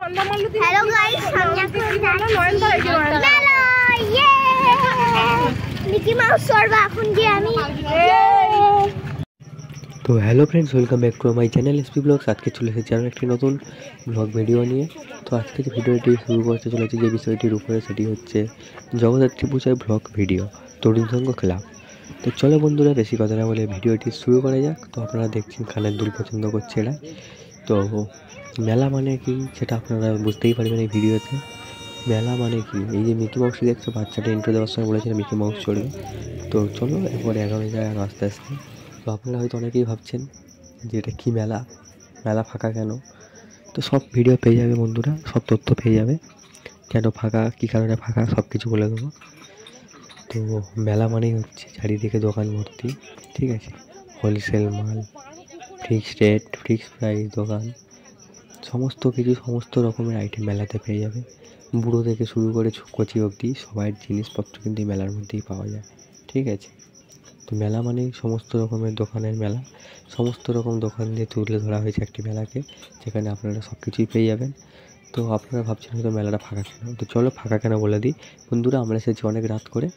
Hello guys, हम Mickey Mouse করব এখন যে আমি। তো hello friends, welcome back to my channel SP blogs. আজকে চলে এসেছি আরও একটি নতুন ব্লগ ভিডিও নিয়ে। তো আজকে যে ভিডিওটি শুরু করতে চলেছি যে বিষয়টির উপরে, সেটি হচ্ছে জগদ্ধাত্রী পূজার ব্লগ ভিডিও, তরুণ সংঘ ক্লাব। তো চলো বন্ধুরা, বেশি কথা না বলে ভিডিওটি শুরু করা যাক। তো আপনারা দেখছেন কানের দুল পছন্দ করছে এরা। তো মেলা মানে কি সেটা আপনারা বুঝতেই পারবেন এই ভিডিওতে। মেলা মানে কি, এই যে মিকি মাউসটি দেখছো, বাচ্চাটা ইন্ট্রো দেওয়ার সময় বলেছিল মিকি মাউস চড়বে। তো চলো এরপরে এগোনো যায় আর আস্তে আস্তে। তো আপনারা হয়তো অনেকেই ভাবছেন যে এটা কী মেলা, মেলা ফাঁকা কেন। তো সব ভিডিও পেয়ে যাবে বন্ধুরা, সব তথ্য পেয়ে যাবে, কেন ফাঁকা, কী কারণে ফাঁকা, সব কিছু বলে দেবো। তো মেলা মানেই হচ্ছে চারিদিকে দোকান ভর্তি, ঠিক আছে, হোলসেল মাল, ফিক্সড রেট, ফিক্সড প্রাইস দোকান, সমস্ত কিছু, সমস্ত রকমের আইটেম মেলাতে পেয়ে যাবে। বুড়ো থেকে শুরু করে কচি অবধি সবার জিনিসপত্র কিন্তু এই মেলার মধ্যেই পাওয়া যায়, ঠিক আছে। তো মেলা মানেই সমস্ত রকমের দোকানের মেলা, সমস্ত রকম দোকান দিয়ে তুলে ধরা হয়েছে একটি মেলাকে, যেখানে আপনারা সব কিছুই পেয়ে যাবেন। তো আপনারা ভাবছেন হয়তো মেলাটা ফাঁকা কেন, তো চলো ফাঁকা কেন বলে দিই বন্ধুরা। আমরা এসেছি অনেক রাত করে,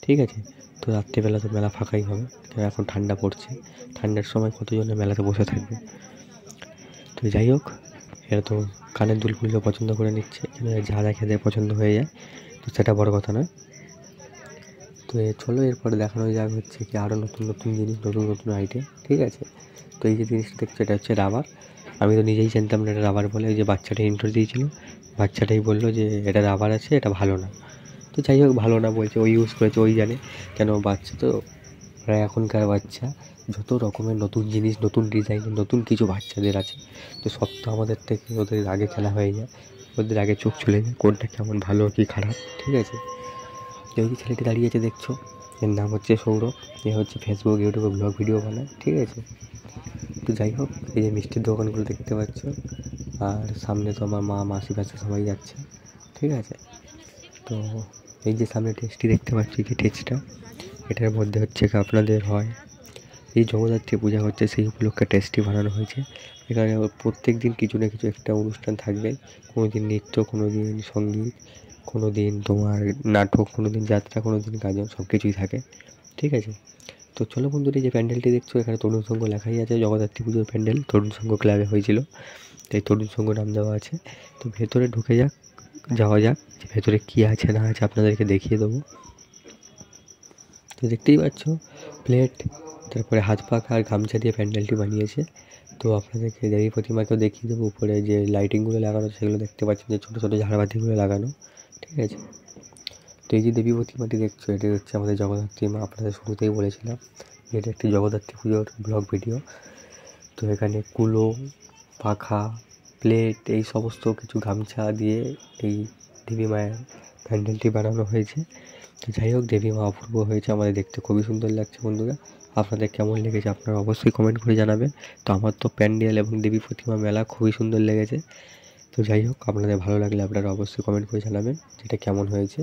ঠিক আছে। তো রাত্রিবেলা তো মেলা ফাঁকাই হবে, কারণ এখন ঠান্ডা পড়ছে, ঠান্ডার সময় কতজনে মেলাতে বসে থাকবে। তো যাই হোক, এরা তো কানের দুলগুলো পছন্দ করে নিচ্ছে, যা যা খেতে পছন্দ হয়ে যায়, তো সেটা বড় কথা নয়। তো চলো এরপরে দেখানো যাক হচ্ছে কি আরও নতুন নতুন জিনিস, নতুন নতুন আইটেম, ঠিক আছে। তো এই যে জিনিসটা দেখছো, এটা হচ্ছে রাবার। আমি তো নিজেই জানতাম না এটা রাবার বলে, ওই যে বাচ্চাটা ইন্ট্রো দিয়েছিল, বাচ্চাটাই বললো যে এটা রাবার আছে, এটা ভালো না। তো যাই হোক, ভালো না বলছে, ওই ইউজ করেছে, ওই জানে। কেন, বাচ্চা তো, ওরা এখনকার বাচ্চা, যত রকমের নতুন জিনিস, নতুন ডিজাইনের নতুন কিছু বাচ্চাদের আছে, তো সব তো আমাদের থেকে ওদের আগে খেলা হয়ে যায়, ওদের আগে চোখ চলে যায় কোনটা কেমন, ভালো কি খারাপ, ঠিক আছে। এই যে ছেলেটি দাঁড়িয়ে আছে দেখছো, এর নাম হচ্ছে সৌরভ। এ হচ্ছে ফেসবুক, ইউটিউবে ব্লগ ভিডিও বানায়, ঠিক আছে। তো যাই হোক, এই যে মিষ্টির দোকানগুলো দেখতে পাচ্ছ, আর সামনে তো আমার মা, মাসি বাচ্চা সবাই যাচ্ছে, ঠিক আছে। তো এই যে সামনে টেস্টটি দেখতে পাচ্ছি, কি টেস্টটা, এটার মধ্যে হচ্ছে কি আপনাদের হয়, এই জগদ্ধাত্রী পূজা হচ্ছে সেই উপলক্ষে টেস্টটি বানানো হয়েছে। এখানে প্রত্যেক দিন কিছু না কিছু একটা অনুষ্ঠান থাকবে, কোনো দিন নৃত্য, কোনো দিন সঙ্গীত, কোনো দিন তোমার নাটক, কোনো দিন যাত্রা, কোনো দিন গাজন, সব কিছুই থাকে, ঠিক আছে। তো চলো বন্ধুরা, এই যে প্যান্ডেলটি দেখছো, এখানে তরুণ সংঘ লেখাই আছে, জগদ্ধাত্রী পুজোর প্যান্ডেল তরুণ সংঘ ক্লাবে হয়েছিল, তাই তরুণ সংঘ নাম দেওয়া আছে। তো ভেতরে ঢুকে যাওয়া যাক, যে ভেতরে কী আছে না আছে আপনাদেরকে দেখিয়ে দেবো। তো দেখতেই পাচ্ছ প্লেট, তারপরে হাত পাখা আর গামছা দিয়ে প্যান্ডেলটি বানিয়েছে। তো আপনাদেরকে দেবী প্রতিমাকেও দেখিয়ে দেবো, উপরে যে লাইটিংগুলো লাগানো সেগুলো দেখতে পাচ্ছেন, যে ছোটো ছোটো ঝাড়বাতিগুলো লাগানো, ঠিক আছে। তো এই যে দেবী প্রতিমাটি দেখছো, এটি হচ্ছে আমাদের জগদ্ধাত্রী মা। আপনাদের শুরুতেই বলেছিলাম যে এটা একটি জগদ্ধাত্রী পুজোর ব্লগ ভিডিও। তো এখানে কুলো, পাখা, প্লেট, এই সমস্ত কিছু গামছা দিয়ে এই দেবী মায়ের প্যান্ডেলটি বানানো হয়েছে। তো যাই হোক, দেবী মা অপূর্ব হয়েছে, আমাদের দেখতে খুবই সুন্দর লাগছে বন্ধুরা। আপনাদের কেমন লেগেছে আপনারা অবশ্যই কমেন্ট করে জানাবেন। তো আমার তো প্যান্ডেল এবং দেবী প্রতিমা মেলা খুবই সুন্দর লেগেছে। তো যাই হোক, আপনাদের ভালো লাগলে আপনারা অবশ্যই কমেন্ট করে জানাবেন যেটা কেমন হয়েছে।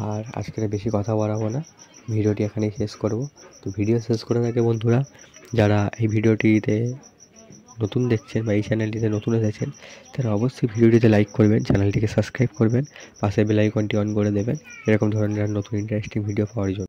আর আজকের বেশি কথা বাড়াবো না, ভিডিওটি এখানেই শেষ করব। তো ভিডিও শেষ করার আগে বন্ধুরা, যারা এই ভিডিওটিতে নতুন দেখছেন বা এই চ্যানেলটিতে নতুন এসেছেন, তারা অবশ্যই ভিডিওটিতে লাইক করবেন, চ্যানেলটিকে সাবস্ক্রাইব করবেন, পাশে বেল আইকনটি অন করে দেবেন এরকম ধরনের নতুন ইন্টারেস্টিং ভিডিও পাওয়ার জন্য।